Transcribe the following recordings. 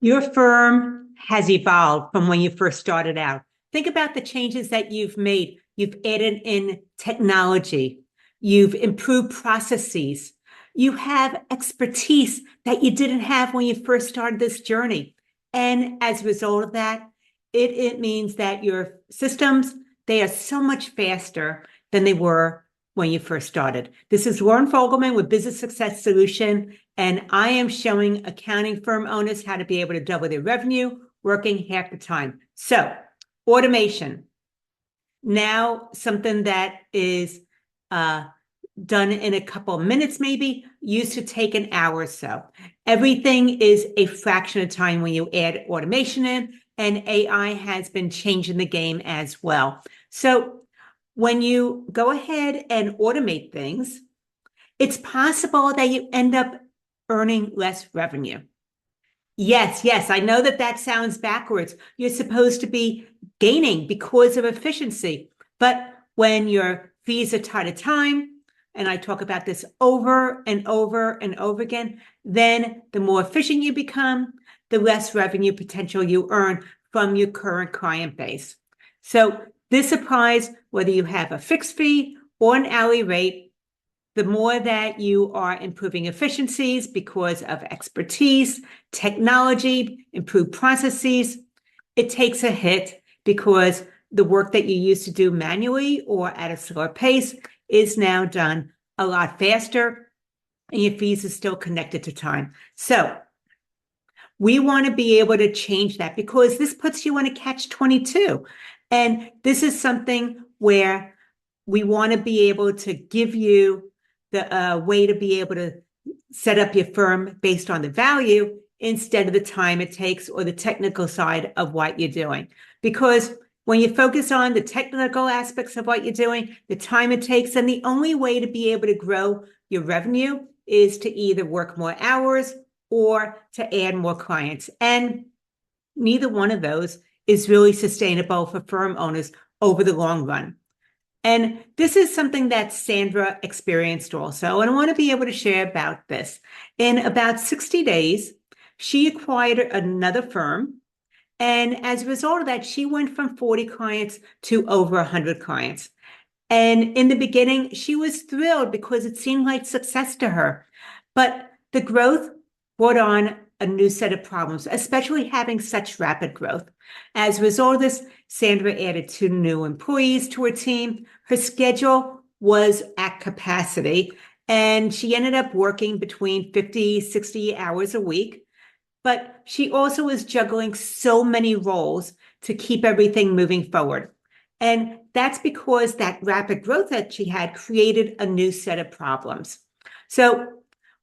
Your firm has evolved from when you first started out. Think about the changes that you've made. You've added in technology. You've improved processes. You have expertise that you didn't have when you first started this journey. And as a result of that, it means that your systems, they are so much faster than they were when you first started. This is Loren Fogelman with Business Success Solution, and I am showing accounting firm owners how to be able to double their revenue working half the time. So, automation. Now, something that is done in a couple of minutes, maybe, used to take an hour or so. Everything is a fraction of time when you add automation in, and AI has been changing the game as well. So, when you go ahead and automate things, it's possible that you end up earning less revenue. Yes, I know that sounds backwards. You're supposed to be gaining because of efficiency. But when your fees are tied to time, and I talk about this over and over and over again, then the more efficient you become, the less revenue potential you earn from your current client base. So this applies whether you have a fixed fee or an hourly rate. The more that you are improving efficiencies because of expertise, technology, improved processes, it takes a hit because the work that you used to do manually or at a slower pace is now done a lot faster, and your fees are still connected to time. So we want to be able to change that because this puts you in a catch-22. And this is something where we want to be able to give you the way to be able to set up your firm based on the value instead of the time it takes or the technical side of what you're doing. Because when you focus on the technical aspects of what you're doing, the time it takes, then the only way to be able to grow your revenue is to either work more hours or to add more clients. And neither one of those is really sustainable for firm owners over the long run. And this is something that Sandra experienced also, and I want to be able to share about this. In about 60 days, she acquired another firm, and as a result of that, she went from 40 clients to over 100 clients. And in the beginning, she was thrilled because it seemed like success to her. But the growth brought on a new set of problems, especially having such rapid growth. As a result of this, Sandra added 2 new employees to her team. Her schedule was at capacity, and she ended up working between 50, 60 hours a week. But she also was juggling so many roles to keep everything moving forward. And that's because that rapid growth that she had created a new set of problems. So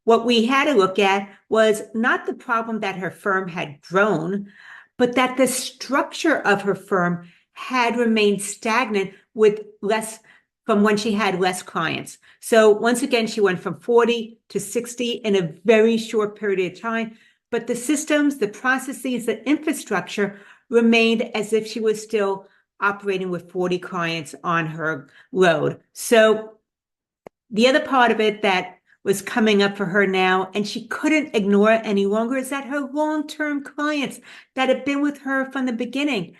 what we had to look at was not the problem that her firm had grown, but that the structure of her firm had remained stagnant with less from when she had less clients. So once again, she went from 40 to 60 in a very short period of time, but the systems, the processes, the infrastructure remained as if she was still operating with 40 clients on her load. So the other part of it that was coming up for her now, and she couldn't ignore it any longer, is that her long-term clients that had been with her from the beginning,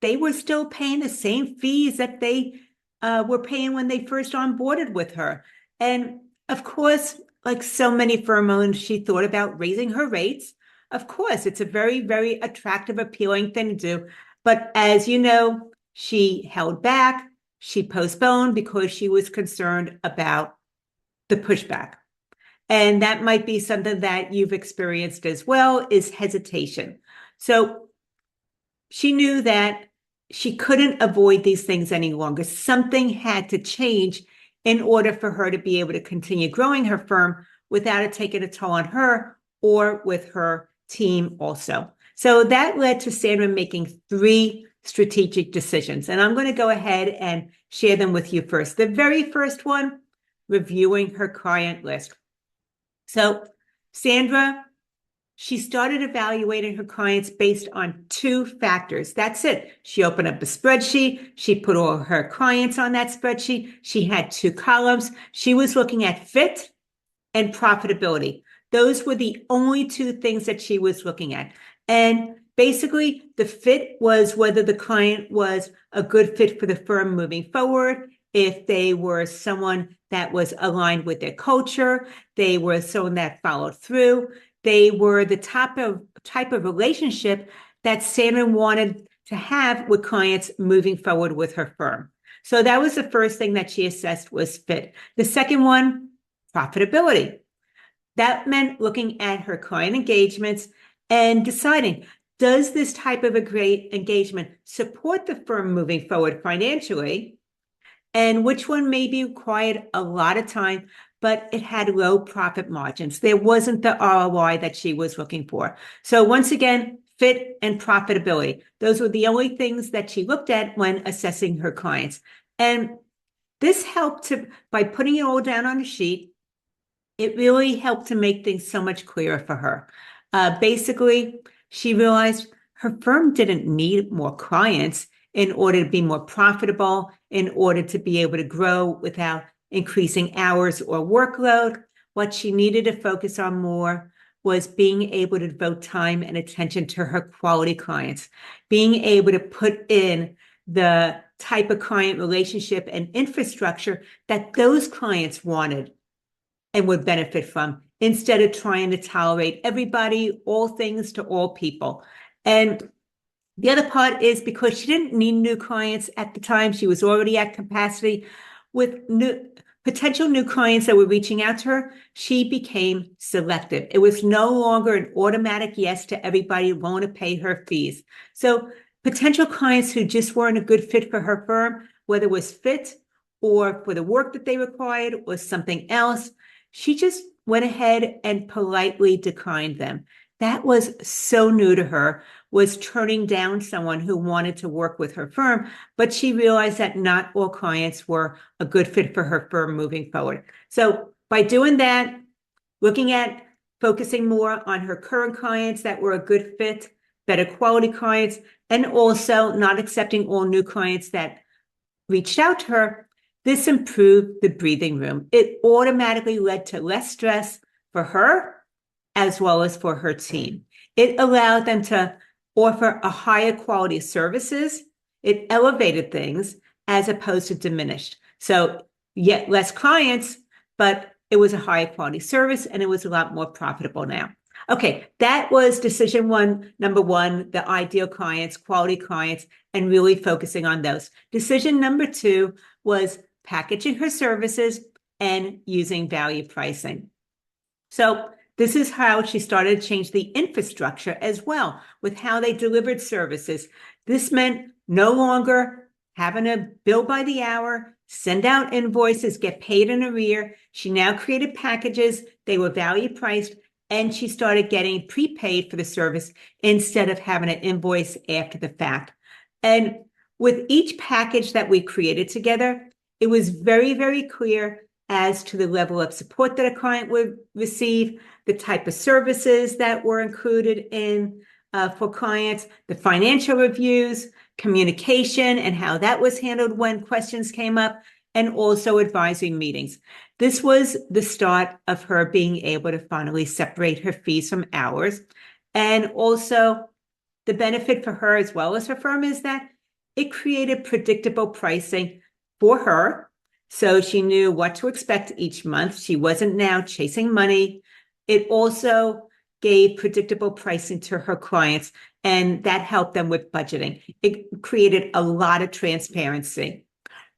they were still paying the same fees that they were paying when they first onboarded with her. And of course, like so many firm owners, she thought about raising her rates. Of course, it's a very, very attractive, appealing thing to do. But as you know, she held back, she postponed because she was concerned about the pushback. And that might be something that you've experienced as well, is hesitation. So she knew that she couldn't avoid these things any longer. Something had to change in order for her to be able to continue growing her firm without it taking a toll on her or with her team also. So that led to Sandra making 3 strategic decisions. And I'm going to go ahead and share them with you first. The very first one, reviewing her client list. So Sandra, she started evaluating her clients based on 2 factors. That's it. She opened up a spreadsheet. She put all her clients on that spreadsheet. She had 2 columns. She was looking at fit and profitability. Those were the only 2 things that she was looking at. And basically, the fit was whether the client was a good fit for the firm moving forward, if they were someone that was aligned with their culture, they were someone that followed through, they were the type of relationship that Sandra wanted to have with clients moving forward with her firm. So that was the first thing that she assessed was fit. The second one, profitability. That meant looking at her client engagements and deciding, does this type of a great engagement support the firm moving forward financially? And which one maybe required a lot of time, but it had low profit margins. There wasn't the ROI that she was looking for. So once again, fit and profitability. Those were the only things that she looked at when assessing her clients. And this helped by putting it all down on a sheet, it really helped to make things so much clearer for her. Basically, she realized her firm didn't need more clients in order to be more profitable, in order to be able to grow without increasing hours or workload. What she needed to focus on more was being able to devote time and attention to her quality clients, being able to put in the type of client relationship and infrastructure that those clients wanted and would benefit from, instead of trying to tolerate everybody, all things to all people. And the other part is because she didn't need new clients at the time, she was already at capacity with potential new clients that were reaching out to her, she became selective. It was no longer an automatic yes to everybody willing to pay her fees. So potential clients who just weren't a good fit for her firm, whether it was fit or for the work that they required or something else, she just went ahead and politely declined them. That was so new to her, was turning down someone who wanted to work with her firm, but she realized that not all clients were a good fit for her firm moving forward. So by doing that, looking at focusing more on her current clients that were a good fit, better quality clients, and also not accepting all new clients that reached out to her, this improved the breathing room. It automatically led to less stress for her as well as for her team. It allowed them to offer a higher quality services. It elevated things as opposed to diminished. So yet less clients, but it was a higher quality service and it was a lot more profitable now. Okay, that was decision number one, the ideal clients, quality clients, and really focusing on those. Decision number two was packaging her services and using value pricing. So this is how she started to change the infrastructure as well with how they delivered services. This meant no longer having to bill by the hour, send out invoices, get paid in arrear. She now created packages. They were value priced, and she started getting prepaid for the service instead of having an invoice after the fact. And with each package that we created together, it was very, very clear as to the level of support that a client would receive, the type of services that were included in for clients, the financial reviews, communication, and how that was handled when questions came up, and also advisory meetings. This was the start of her being able to finally separate her fees from hours. And also the benefit for her as well as her firm is that it created predictable pricing for her. So she knew what to expect each month. She wasn't now chasing money. It also gave predictable pricing to her clients, and that helped them with budgeting. It created a lot of transparency.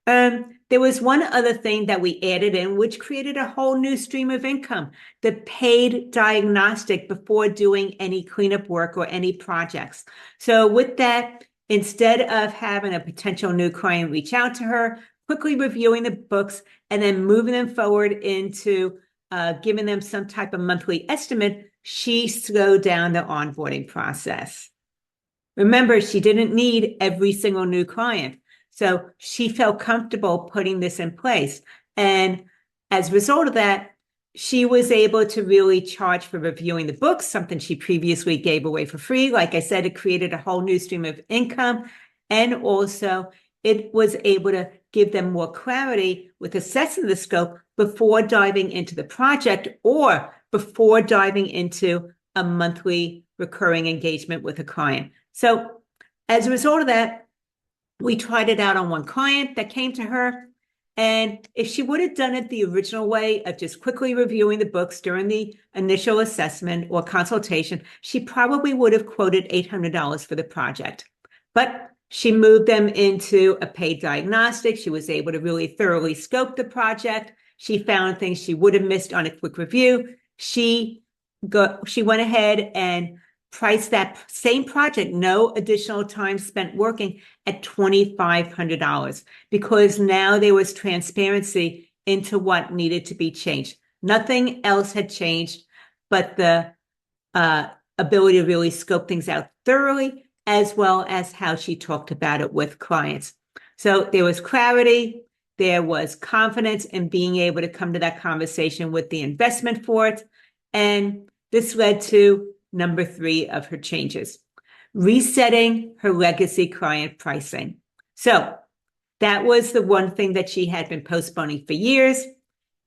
There was one other thing that we added in, which created a whole new stream of income, the paid diagnostic before doing any cleanup work or any projects. So with that, instead of having a potential new client reach out to her, quickly reviewing the books and then moving them forward into giving them some type of monthly estimate, she slowed down the onboarding process. Remember, she didn't need every single new client. So she felt comfortable putting this in place. And as a result of that, she was able to really charge for reviewing the books, something she previously gave away for free. Like I said, it created a whole new stream of income. And also, it was able to give them more clarity with assessing the scope before diving into the project or before diving into a monthly recurring engagement with a client. So as a result of that, we tried it out on one client that came to her. And if she would have done it the original way of just quickly reviewing the books during the initial assessment or consultation, she probably would have quoted $800 for the project. But she moved them into a paid diagnostic. She was able to really thoroughly scope the project. She found things she would have missed on a quick review. She went ahead and priced that same project, no additional time spent working, at $2,500, because now there was transparency into what needed to be changed. Nothing else had changed, but the ability to really scope things out thoroughly, as well as how she talked about it with clients. So there was clarity, there was confidence in being able to come to that conversation with the investment for it. And this led to number 3 of her changes, resetting her legacy client pricing. So that was the one thing that she had been postponing for years.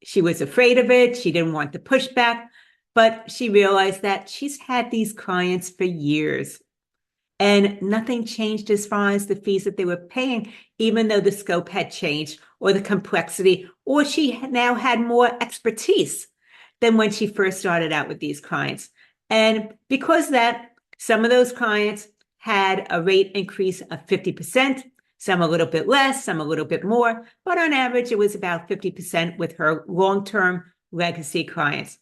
She was afraid of it. She didn't want the pushback, but she realized that she's had these clients for years and nothing changed as far as the fees that they were paying, even though the scope had changed or the complexity, or she now had more expertise than when she first started out with these clients. And because of that, some of those clients had a rate increase of 50%, some a little bit less, some a little bit more, but on average, it was about 50% with her long-term legacy clients.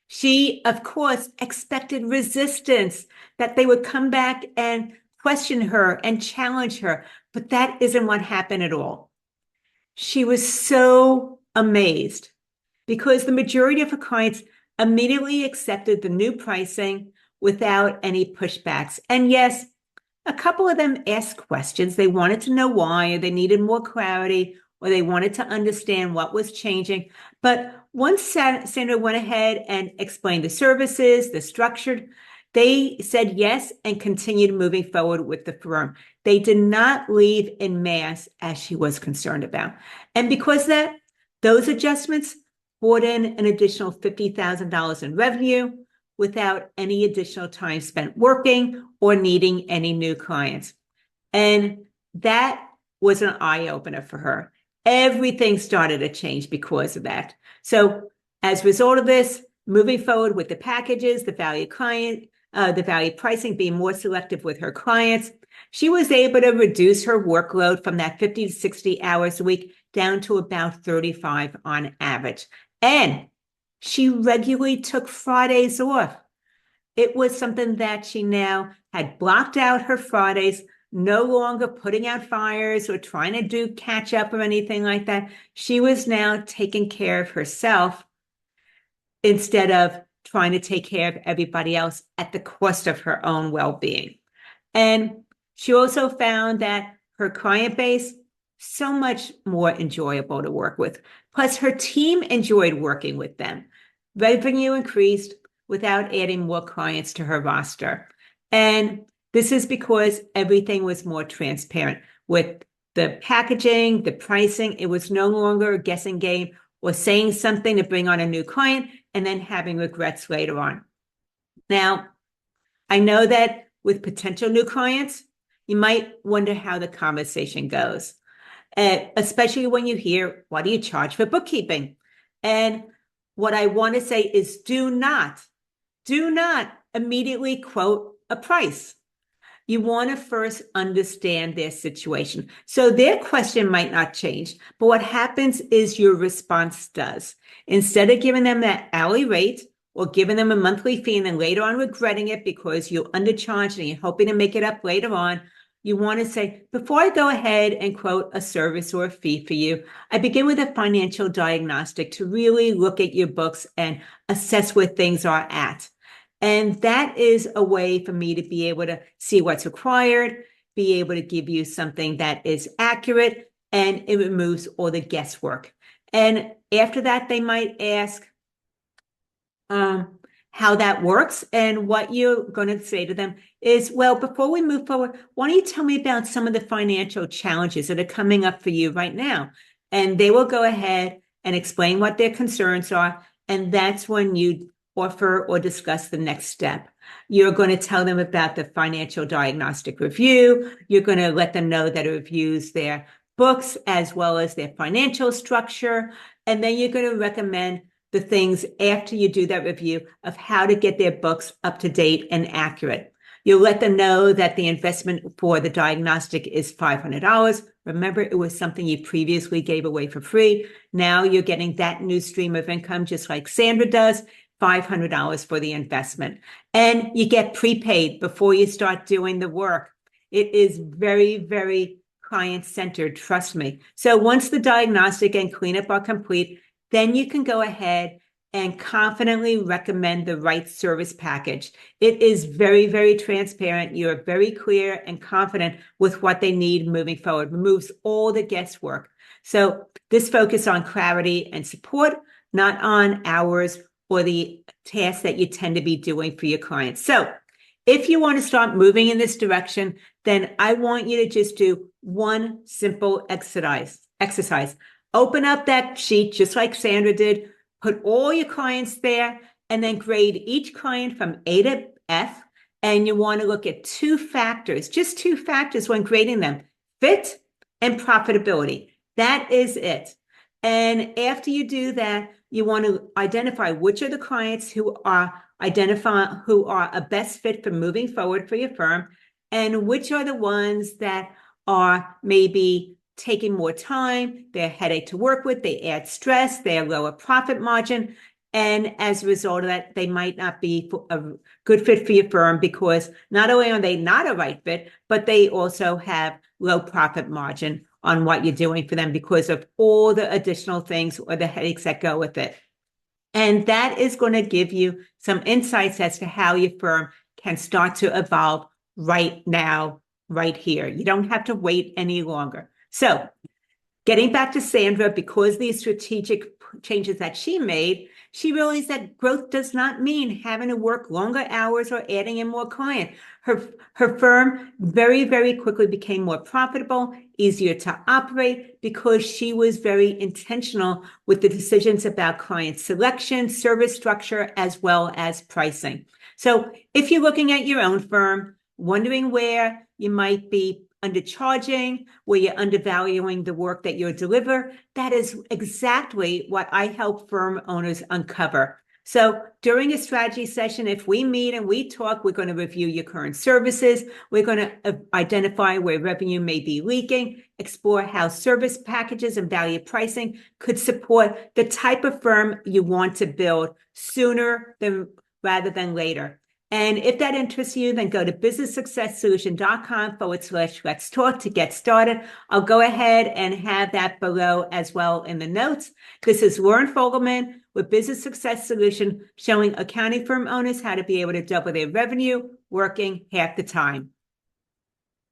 She, of course, expected resistance, that they would come back and question her and challenge her, but that isn't what happened at all. She was so amazed because the majority of her clients immediately accepted the new pricing without any pushbacks. And yes, a couple of them asked questions. They wanted to know why, or they needed more clarity, or they wanted to understand what was changing. But once Sandra went ahead and explained the services, the structure, they said yes and continued moving forward with the firm. They did not leave en masse as she was concerned about. And because of that, those adjustments brought in an additional $50,000 in revenue without any additional time spent working or needing any new clients. And that was an eye-opener for her. Everything started to change because of that. So as a result of this, moving forward with the packages, the value pricing, being more selective with her clients, she was able to reduce her workload from that 50 to 60 hours a week down to about 35 on average. And she regularly took Fridays off. It was something that she now had blocked out her Fridays, no longer putting out fires or trying to do catch up or anything like that. She was now taking care of herself instead of trying to take care of everybody else at the cost of her own well-being. And she also found that her client base, so much more enjoyable to work with. Plus, her team enjoyed working with them. Revenue increased without adding more clients to her roster. And this is because everything was more transparent with the packaging, the pricing. It was no longer a guessing game or saying something to bring on a new client and then having regrets later on. Now, I know that with potential new clients, you might wonder how the conversation goes, especially when you hear, what do you charge for bookkeeping? And what I want to say is do not immediately quote a price. You want to first understand their situation. So their question might not change, but what happens is your response does. Instead of giving them that hourly rate or giving them a monthly fee and then later on regretting it because you undercharged and you're hoping to make it up later on, you want to say, before I go ahead and quote a service or a fee for you, I begin with a financial diagnostic to really look at your books and assess where things are at. And that is a way for me to be able to see what's required, be able to give you something that is accurate, and it removes all the guesswork. And after that, they might ask how that works. And what you're going to say to them is, well, before we move forward, why don't you tell me about some of the financial challenges that are coming up for you right now? And they will go ahead and explain what their concerns are. And that's when you offer or discuss the next step. You're going to tell them about the financial diagnostic review. You're going to let them know that it reviews their books as well as their financial structure. And then you're going to recommend the things after you do that review of how to get their books up to date and accurate. You'll let them know that the investment for the diagnostic is $500. Remember, it was something you previously gave away for free. Now you're getting that new stream of income, just like Sandra does, $500 for the investment. And you get prepaid before you start doing the work. It is very, very client-centered, trust me. So once the diagnostic and cleanup are complete, then you can go ahead and confidently recommend the right service package. It is very, very transparent. You're very clear and confident with what they need moving forward. Removes all the guesswork. So this focus on clarity and support, not on hours or the tasks that you tend to be doing for your clients. So if you want to start moving in this direction, then I want you to just do one simple exercise. Open up that sheet just like Sandra did. Put all your clients there and then grade each client from A to F. And you want to look at two factors, just two factors when grading them, fit and profitability. That is it. And after you do that, you want to identify which are the clients who are a best fit for moving forward for your firm, and which are the ones that are maybe taking more time, they're a headache to work with, they add stress, they're lower profit margin. And as a result of that, they might not be a good fit for your firm because not only are they not a right fit, but they also have low profit margin on what you're doing for them because of all the additional things or the headaches that go with it. And that is going to give you some insights as to how your firm can start to evolve right now, right here. You don't have to wait any longer. So getting back to Sandra, because these strategic changes that she made, she realized that growth does not mean having to work longer hours or adding in more clients. Her firm very, very quickly became more profitable, easier to operate because she was very intentional with the decisions about client selection, service structure, as well as pricing. So if you're looking at your own firm, wondering where you might be undercharging, where you're undervaluing the work that you deliver, that is exactly what I help firm owners uncover. So during a strategy session, if we meet and we talk, we're going to review your current services. We're going to identify where revenue may be leaking, explore how service packages and value pricing could support the type of firm you want to build sooner rather than later. And if that interests you, then go to businesssuccesssolution.com/let's talk to get started. I'll go ahead and have that below as well in the notes. This is Loren Fogelman with Business Success Solution, showing accounting firm owners how to be able to double their revenue working half the time.